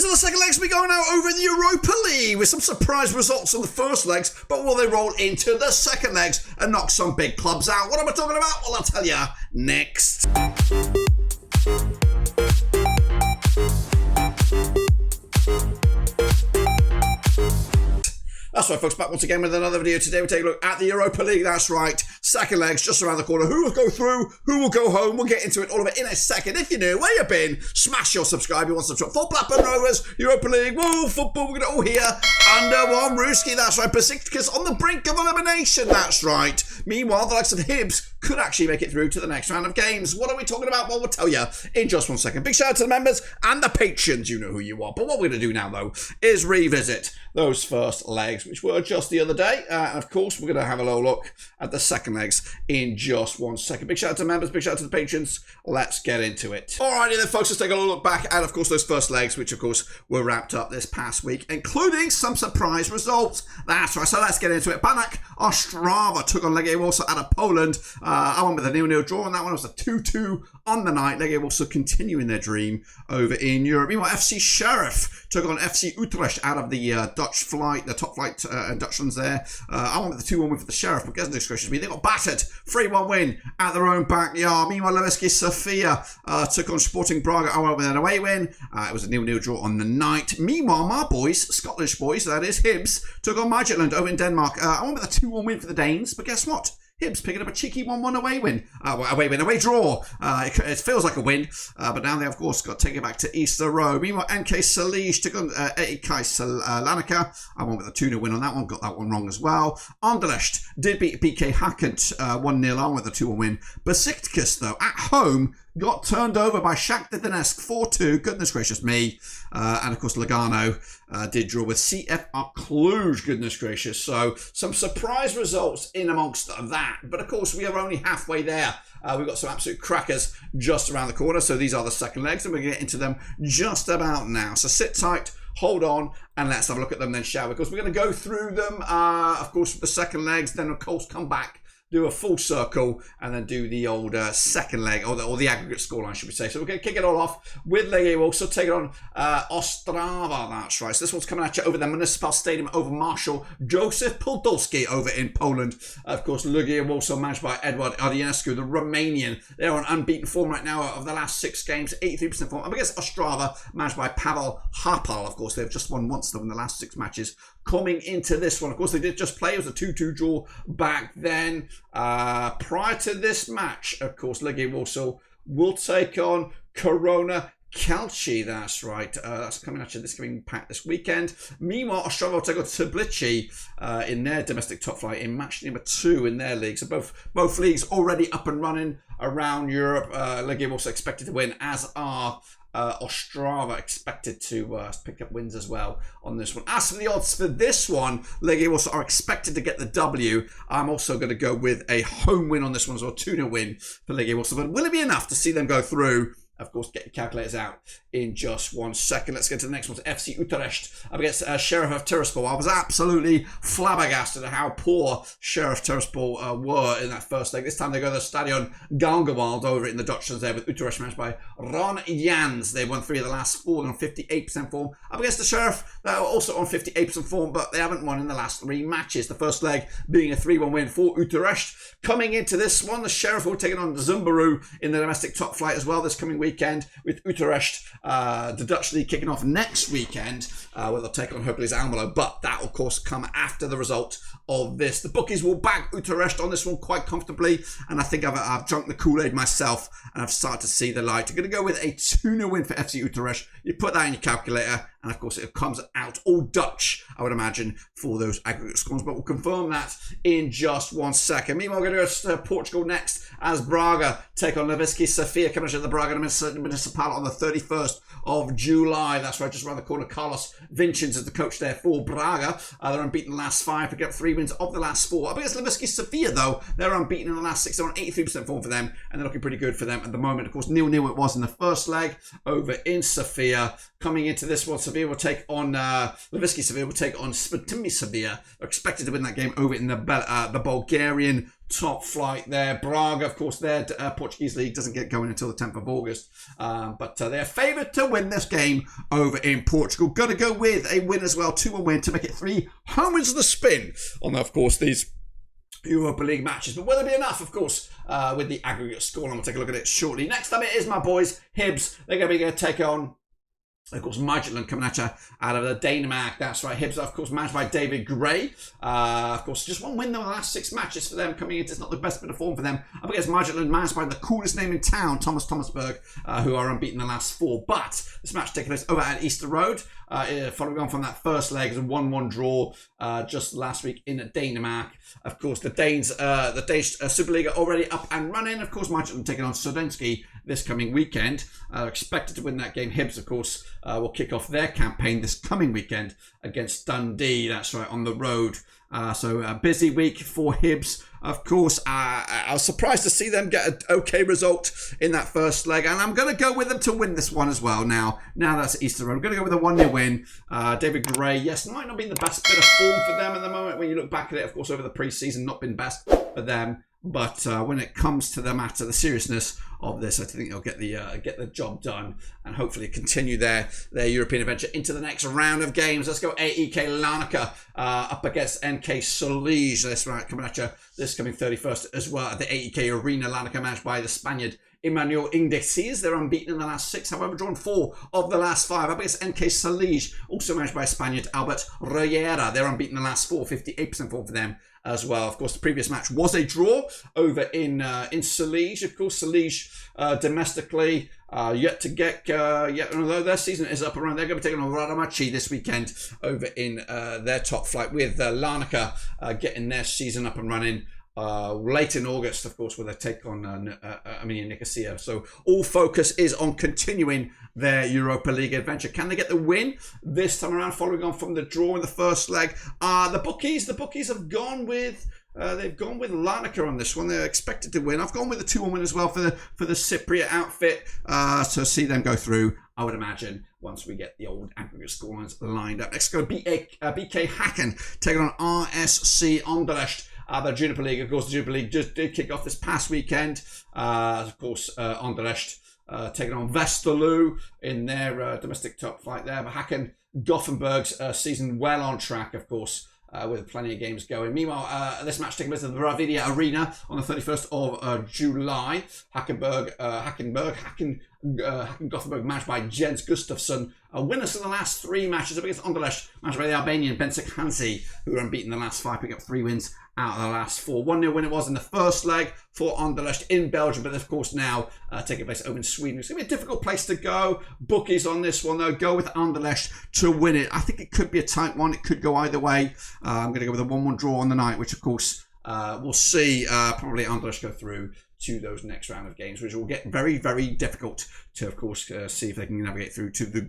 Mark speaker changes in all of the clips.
Speaker 1: So the second legs, we go now over the Europa League with some surprise results on the first legs, but will they roll into the second legs and knock some big clubs out? What am I talking about? Well, I'll tell you next. That's right, folks, back once again with another video. Today we take a look at the Europa League. That's right, second legs just around the corner. Who will go through? Who will go home? We'll get into it, all of it in a second. If you're new, where you been? Smash your subscribe. You want to subscribe. For Blackburn Rovers, Europa League, woo, football. We're going to all here under one Ruski. That's right, Beşiktaş on the brink of elimination. That's right. Meanwhile, the likes of Hibs could actually make it through to the next round of games. What are we talking about? Well, we'll tell you in just 1 second. Big shout out to the members and the patrons. You know who you are. But what we're going to do now, though, is revisit those first legs, which were just the other day. And of course, we're going to have a little look at the second legs in just 1 second. Big shout out to the members, big shout out to the patrons. Let's get into it. Alrighty then, folks, let's take a little look back at, of course, those first legs, which, of course, were wrapped up this past week, including some surprise results. That's right, so let's get into it. Baník, Ostrava took on Legia Warsaw out of Poland. I went with a 0-0 draw, and that one was a 2-2 on the night. Legia Warsaw continuing their dream over in Europe. Meanwhile, FC Sheriff took on FC Utrecht out of the Dutch flight, the top flight Dutchlands there. I went with the 2-1 win for the Sheriff, but goodness gracious me, they got battered. 3-1 win at their own backyard. Meanwhile, Levski Sofia took on Sporting Braga. I went with an away win. It was a 0-0 draw on the night. Meanwhile, my boys, Scottish boys, that is, Hibs, took on Midtjylland over in Denmark. I went with a 2-1 win for the Danes, but guess what? Hibs picking up a cheeky 1-1 away draw. It feels like a win, but now they, of course, got to take it back to Easter Road. Meanwhile, NK Celje took on AEK Larnaca. I went with a 2-0 win on that one, got that one wrong as well. Anderlecht did beat BK Häcken 1-0. I went with a 2-1 win. Beşiktaş, though, at home, got turned over by Shakhtar Donetsk 4-2. Goodness gracious me. And, of course, Lugano did draw with CFR Cluj. Goodness gracious. So, some surprise results in amongst that. But, of course, we are only halfway there. We've got some absolute crackers just around the corner. So, these are the second legs, and we're going to get into them just about now. So, sit tight. Hold on, and let's have a look at them then, shall we? Because we're going to go through them, of course, with the second legs, then, of course, come back, do a full circle, and then do the old second leg, or the aggregate scoreline, should we say. So we're going to kick it all off with Legia. We'll also take it on Ostrava, that's right. So this one's coming at you over the Municipal Stadium over Marshal Joseph Podolski over in Poland. Of course, Legia also managed by Edward Ardienescu, the Romanian. They're on unbeaten form right now of the last 6 games, 83% form. Up against Ostrava, managed by Pavel Harpal. Of course, they've just won once, though, in the last 6 matches. Coming into this one, of course, they did just play. It was a 2-2 draw back then. Prior to this match, of course, Legia Warsaw will take on NK Celje. That's right. That's coming at you this coming back this weekend. Meanwhile, Ostrava will take on Tbilisi in their domestic top flight in match number 2 in their league. So both leagues already up and running around Europe. Legia also expected to win, as are Ostrava expected to pick up wins as well on this one. As for the odds for this one, Legia also are expected to get the W. I'm also going to go with a home win on this one as well, 2-0 win for Legia also. But will it be enough to see them go through? Of course, get your calculators out in just 1 second. Let's get to the next one. So FC Utrecht up against Sheriff of Tiraspol. I was absolutely flabbergasted at how poor Sheriff Tiraspol were in that first leg. This time they go to the Stadion Galgenwaard over in the Dutchlands there with Utrecht managed by Ron Jans. They won 3 of the last 4 on 58% form. Up against the Sheriff, they are also on 58% form, but they haven't won in the last 3 matches. The first leg being a 3-1 win for Utrecht. Coming into this one, the Sheriff will take on Zumbaru in the domestic top flight as well this coming weekend with Utrecht, the Dutch league kicking off next weekend, where they'll take on Hercules Almelo, but that will of course come after the result of this. The bookies will back Utrecht on this one quite comfortably, and I think I've drunk the Kool-Aid myself and I've started to see the light. I'm going to go with a 2-0 win for FC Utrecht. You put that in your calculator, and of course it comes out all Dutch, I would imagine, for those aggregate scores, but we'll confirm that in just 1 second. Meanwhile, we're going to go to Portugal next as Braga take on Levski Sofia, coming to the Braga Municipal on the 31st of July. That's right, just around the corner. Carlos Vincenz is the coach there for Braga. They're unbeaten the last 5, pick up 3 wins of the last 4. Up against Levski Sofia, though, they're unbeaten in the last 6. They're on 83% form for them, and they're looking pretty good for them at the moment. Of course, 0-0 it was in the first leg over in Sofia. Coming into this one, Sofia will take on Levski. Sofia will take on Spitimi Sofia. They're expected to win that game over in the Bulgarian top flight there. Braga, of course, their Portuguese league doesn't get going until the 10th of August. But they're favoured to win this game over in Portugal. Got to go with a win as well, 2-1 win to make it 3 home wins of the spin on, of course, these Europa League matches. But will there be enough, of course, with the aggregate score? And we'll take a look at it shortly. Next up, it is my boys, Hibs. They're going to take on, of course, Midtjylland coming at you out of the Denmark. That's right. Hibs, of course, managed by David Gray. Of course, just 1 win though in the last 6 matches for them coming into. It's not the best bit of form for them. Up against Midtjylland, managed by the coolest name in town, Thomasberg, who are unbeaten the last 4. But this match taking place over at Easter Road. Following on from that first leg, it was a 1-1 draw just last week in Denmark. Of course, the Danish Superliga already up and running. Of course, Midtjylland taking on Donetsk this coming weekend. Expected to win that game. Hibs, of course, will kick off their campaign this coming weekend against Dundee. That's right, on the road. So a busy week for Hibs. Of course, I was surprised to see them get an okay result in that first leg. And I'm going to go with them to win this one as well. Now that's Easter Road. I'm going to go with a 1-0 win. David Gray, yes, might not be the best bit of form for them at the moment. When you look back at it, of course, over the pre-season, not been best for them. But when it comes to the matter, the seriousness of this, I think they'll get the job done and hopefully continue their European adventure into the next round of games. Let's go AEK Larnaca up against NK Celje. That's right, coming at you this coming 31st as well at the AEK Arena. Larnaca managed by the Spaniard Emmanuel Ingdesis. They're unbeaten in the last 6, however, drawn 4 of the last 5. Up against NK Celje, also managed by Spaniard Albert Riera. They're unbeaten in the last 4, 58% form for them as well. Of course, the previous match was a draw over in Celje. Of course, Celje domestically yet to get although their season is up and running, they're going to be taking on Radamachi this weekend over in their top flight, with Larnaca getting their season up and running late in August, of course, with a take on Armenian Nicosia. So all focus is on continuing their Europa League adventure. Can they get the win this time around, following on from the draw in the first leg? The bookies have gone with they've gone with Larnaca on this one. They're expected to win. I've gone with a 2-1 win as well for the Cypriot outfit. So see them go through, I would imagine, once we get the old aggregate scorelines lined up. Next, go BK Häcken taking on RSC Anderlecht. The Juniper League, of course, the Juniper League just did kick off this past weekend. Of course, Anderlecht taking on Westerlo in their domestic top flight there. But Häcken, Gothenburg's season well on track, of course, with plenty of games going. Meanwhile, this match taking place at the Bravida Arena on the 31st of July. Häcken Gothenburg managed by Jens Gustafsson. Winners in the last 3 matches up against Anderlecht, managed by the Albanian Bensik Hansi, who were unbeaten in the last 5, picking up 3 wins out of the last 4. 1-0 win it was in the first leg for Anderlecht in Belgium, but of course now taking place over in Sweden. It's going to be a difficult place to go. Bookies on this one though go with Anderlecht to win it. I think it could be a tight one. It could go either way. I'm going to go with a 1-1 draw on the night, which of course we'll see probably Anderlecht go through to those next round of games, which will get very, very difficult to, of course, see if they can navigate through to the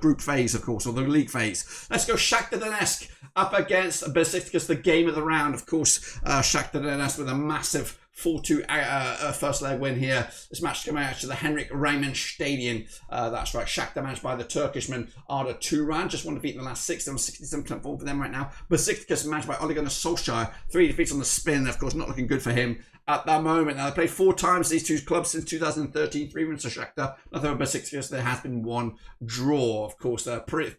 Speaker 1: group phase, of course, or the league phase. Let's go Shakhtar Donetsk up against Beşiktaş, the game of the round. Of course, Shakhtar Donetsk with a massive 4-2 first leg win here. This match coming out to the Henrik Reimann Stadium. That's right. Shakhtar managed by the Turkishman Arda Turan. Just 1 defeat in the last 6. They're on 67% form for them right now. Beşiktaş managed by Ole Gunnar Solskjaer. 3 defeats on the spin. Of course, not looking good for him at that moment. Now, they played 4 times, these 2 clubs, since 2013. 3 wins for Shakhtar. Nothing for Beşiktaş. There has been 1 draw. Of course,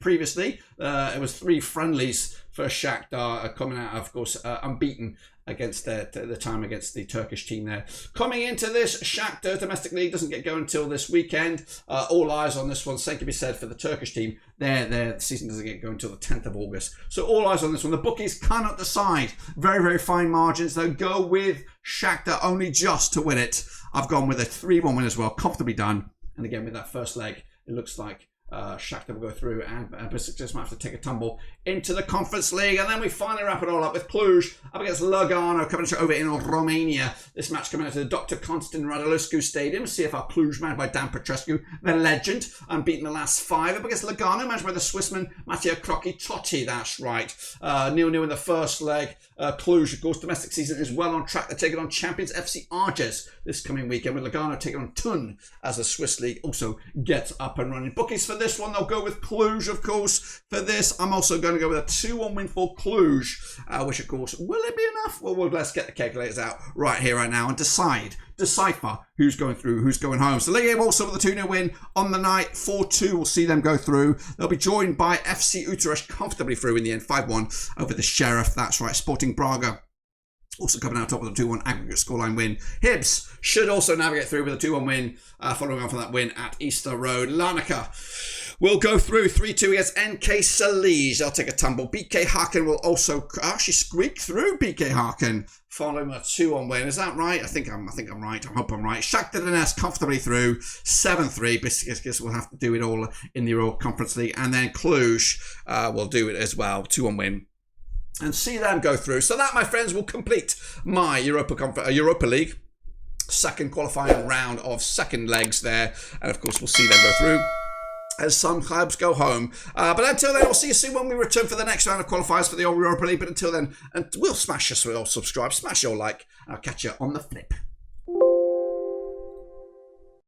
Speaker 1: previously, it was 3 friendlies for Shakhtar coming out, of course, unbeaten against the time against the Turkish team there. Coming into this, Shakhtar domestic league doesn't get going until this weekend. All eyes on this one. Same can be said for the Turkish team. Their season doesn't get going until the 10th of August. So all eyes on this one. The bookies cannot decide. Very, very fine margins. They'll go with Shakhtar only just to win it. I've gone with a 3-1 win as well. Comfortably done. And again, with that first leg, it looks like Shakhtar will go through, and Beşiktaş might have to take a tumble into the Conference League. And then we finally wrap it all up with Cluj up against Lugano, coming over in Romania. This match coming out to the Dr. Constantin Radulescu Stadium. CFR Cluj, managed by Dan Petrescu, the legend, unbeaten the last 5. Up against Lugano, managed by the Swissman Matteo Crocchi Totti. That's right. 0-0 in the first leg. Cluj, of course, domestic season is well on track. They're taking on champions FC Arges this coming weekend, with Lugano taking on Thun as the Swiss league also gets up and running. Bookies for this one, they'll go with Cluj, of course. For this, I'm also going to go with a 2-1 win for Cluj, which, of course, will it be enough? Well, let's get the calculators out right here, right now, and decipher who's going through, who's going home. So Legia also with a 2-0 win on the night. 4-2 will see them go through. They'll be joined by FC Utrecht comfortably through in the end, 5-1 over the Sheriff. That's right, Sporting Braga also coming out top with a 2-1 aggregate scoreline win. Hibs should also navigate through with a 2-1 win, following on from that win at Easter Road. Larnaca will go through 3-2 against NK Celje. They'll take a tumble. BK Häcken will also actually squeak through BK Häcken, following a 2-1 win. Is that right? I think I'm right. I hope I'm right. Shakhtar Donetsk comfortably through 7-3. Beşiktaş will have to do it all in the Europa Conference League, and then Cluj will do it as well. 2-1 win. And see them go through. So that, my friends, will complete my Europa League second qualifying round of second legs there. And of course, we'll see them go through as some clubs go home. But until then, I'll see you soon when we return for the next round of qualifiers for the Europa League. But until then, and we'll smash your subscribe, smash your like, and I'll catch you on the flip.